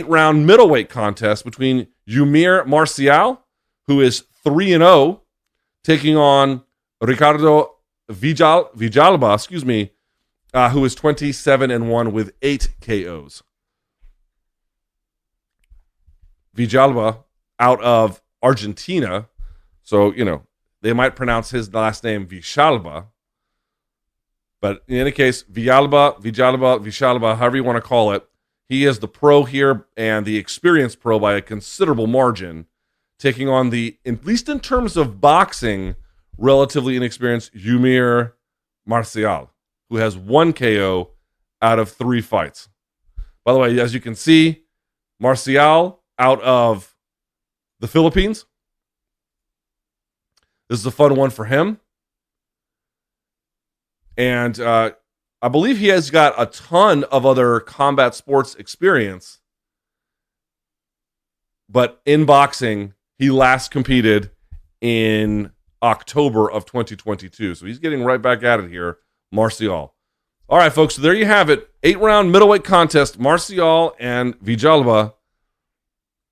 8-round middleweight contest between Eumir Marcial, who is 3-0, taking on Ricardo Villalba, who is 27-1 with 8 KOs. Villalba out of Argentina, so, they might pronounce his last name Villalba. But in any case, Villalba, however you want to call it, he is the pro here and the experienced pro by a considerable margin, taking on the, at least in terms of boxing, relatively inexperienced Eumir Marcial, who has 1 KO out of 3 fights. By the way, as you can see, Marcial out of the Philippines. This is a fun one for him. And I believe he has got a ton of other combat sports experience. But in boxing, he last competed in October of 2022. So he's getting right back at it here, Marcial. All right, folks, so there you have it. 8-round middleweight contest, Marcial and Villalba.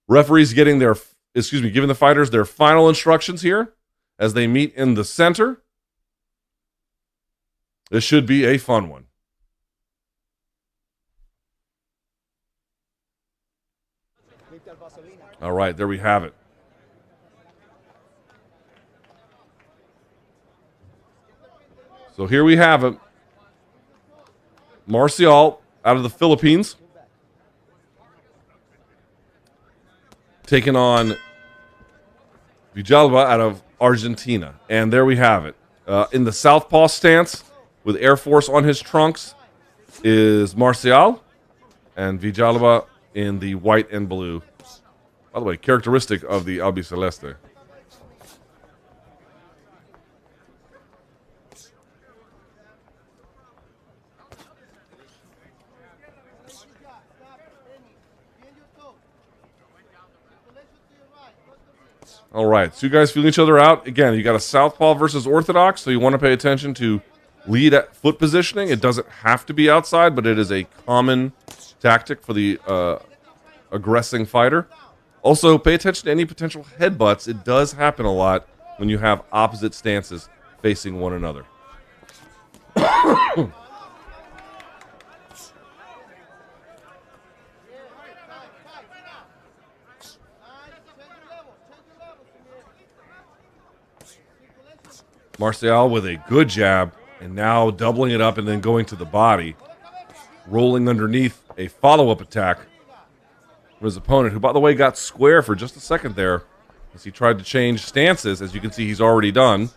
Referees giving the fighters their final instructions here as they meet in the center. This should be a fun one. All right, there we have it. So here we have it. Marcial out of the Philippines taking on Villalba out of Argentina. And there we have it. In the southpaw stance with Air Force on his trunks is Marcial, and Villalba in the white and blue. By the way, characteristic of the albiceleste. All right, so you guys feeling each other out. Again, you got a southpaw versus orthodox, so you want to pay attention to lead at foot positioning. It doesn't have to be outside, but it is a common tactic for the aggressing fighter. Also, pay attention to any potential headbutts. It does happen a lot when you have opposite stances facing one another. Marcial with a good jab, and now doubling it up and then going to the body, rolling underneath a follow-up attack from his opponent, who, by the way, got square for just a second there as he tried to change stances. As you can see, he's already done.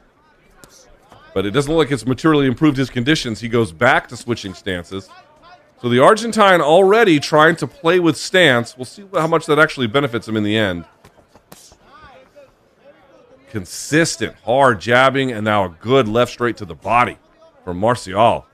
But it doesn't look like it's materially improved his conditions. He goes back to switching stances. So the Argentine already trying to play with stance. We'll see how much that actually benefits him in the end. Consistent, hard jabbing, and now a good left straight to the body from Marcial.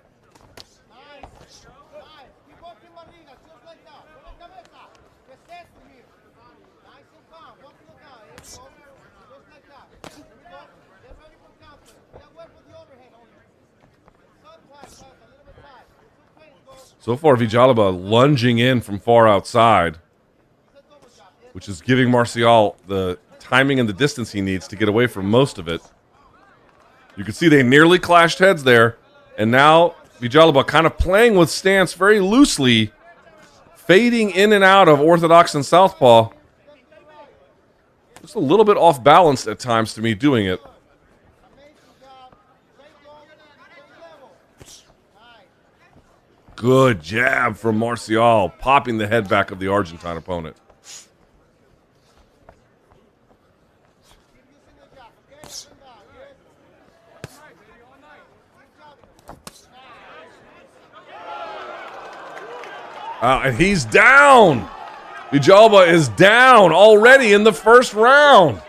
So far, Villalba lunging in from far outside, which is giving Marcial the timing and the distance he needs to get away from most of it. You can see they nearly clashed heads there, and now Villalba kind of playing with stance very loosely, fading in and out of orthodox and southpaw. Just a little bit off balance at times to me doing it. Good jab from Marcial, popping the head back of the Argentine opponent. And he's down. Villalba is down already in the first round.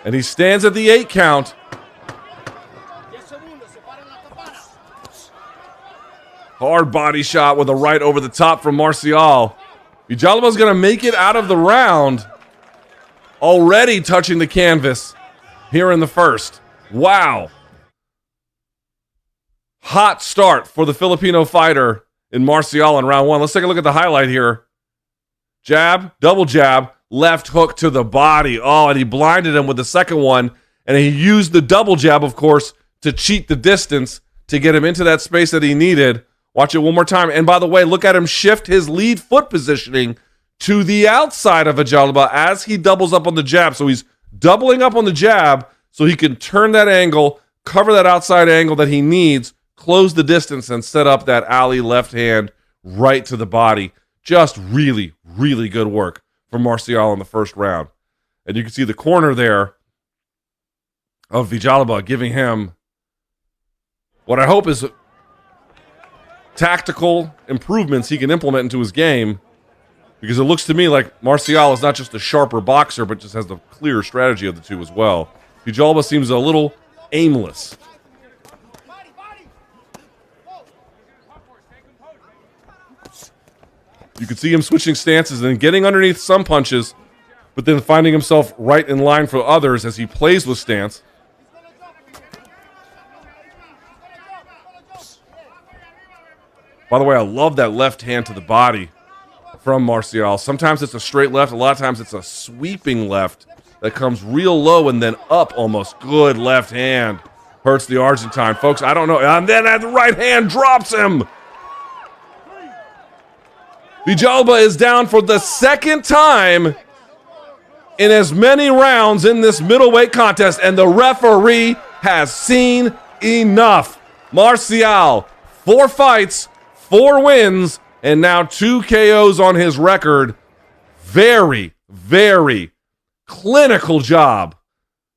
And he stands at the 8 count. Hard body shot with a right over the top from Marcial. Villalba's going to make it out of the round. Already touching the canvas here in the first. Wow. Hot start for the Filipino fighter in Marcial in round one. Let's take a look at the highlight here. Jab, double jab, left hook to the body. Oh, and he blinded him with the second one. And he used the double jab, of course, to cheat the distance to get him into that space that he needed. Watch it one more time. And by the way, look at him shift his lead foot positioning to the outside of Villalba as he doubles up on the jab. So he's doubling up on the jab so he can turn that angle, cover that outside angle that he needs, close the distance, and set up that alley left hand right to the body. Just really, really good work from Marcial in the first round. And you can see the corner there of Villalba giving him what I hope is tactical improvements he can implement into his game, because it looks to me like Marcial is not just a sharper boxer, but just has the clearer strategy of the two as well. Villalba seems a little aimless. You can see him switching stances and getting underneath some punches, but then finding himself right in line for others as he plays with stance. By the way, I love that left hand to the body from Marcial. Sometimes it's a straight left. A lot of times it's a sweeping left that comes real low and then up almost. Good left hand. Hurts the Argentine. Folks, I don't know. And then the right hand drops him. Villalba is down for the second time in as many rounds in this middleweight contest, and the referee has seen enough. Marcial, 4 fights, 4 wins, and now 2 KOs on his record. Very, very clinical job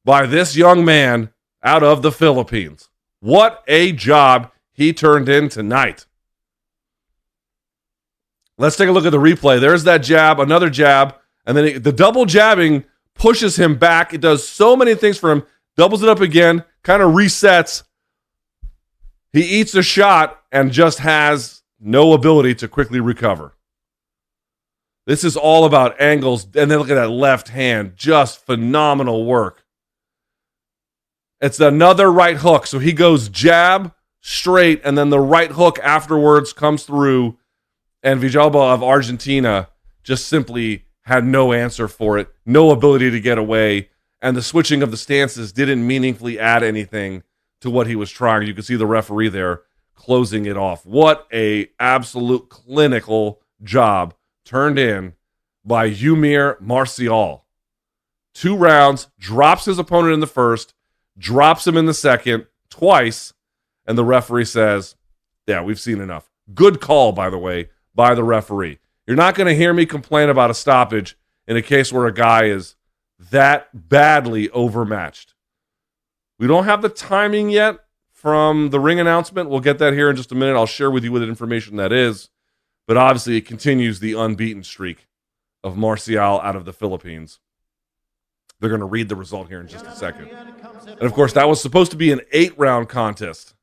by this young man out of the Philippines. What a job he turned in tonight. Let's take a look at the replay. There's that jab, another jab, and then the double jabbing pushes him back. It does so many things for him. Doubles it up again, kind of resets. He eats a shot and just has no ability to quickly recover. This is all about angles. And then look at that left hand. Just phenomenal work. It's another right hook. So he goes jab, straight, and then the right hook afterwards comes through. And Villalba of Argentina just simply had no answer for it. No ability to get away. And the switching of the stances didn't meaningfully add anything to what he was trying. You can see the referee there closing it off. What a absolute clinical job turned in by Eumir Marcial. 2 rounds, drops his opponent in the first, drops him in the second, twice, and the referee says, yeah, we've seen enough. Good call, by the way, by the referee. You're not going to hear me complain about a stoppage in a case where a guy is that badly overmatched. We don't have the timing yet from the ring announcement. We'll get that here in just a minute. I'll share with you what information that is. But obviously, it continues the unbeaten streak of Marcial out of the Philippines. They're going to read the result here in just a second. And of course, that was supposed to be an 8-round contest.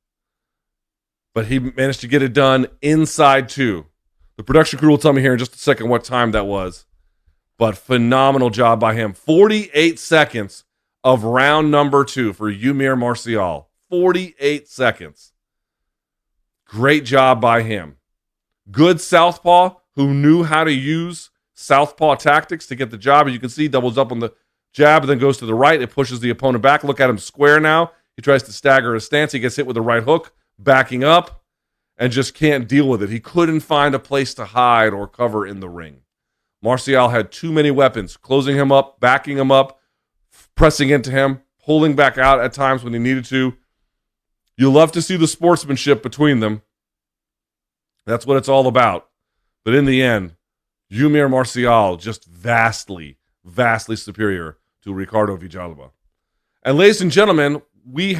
But he managed to get it done inside 2. The production crew will tell me here in just a second what time that was. But phenomenal job by him. 48 seconds of round number 2 for Eumir Marcial. 48 seconds. Great job by him. Good southpaw who knew how to use southpaw tactics to get the job. And you can see doubles up on the jab and then goes to the right. It pushes the opponent back. Look at him square now. He tries to stagger his stance. He gets hit with the right hook, backing up, and just can't deal with it. He couldn't find a place to hide or cover in the ring. Marcial had too many weapons, closing him up, backing him up, pressing into him, pulling back out at times when he needed to. You love to see the sportsmanship between them. That's what it's all about. But in the end, Eumir Marcial just vastly, vastly superior to Ricardo Villalba. And ladies and gentlemen, we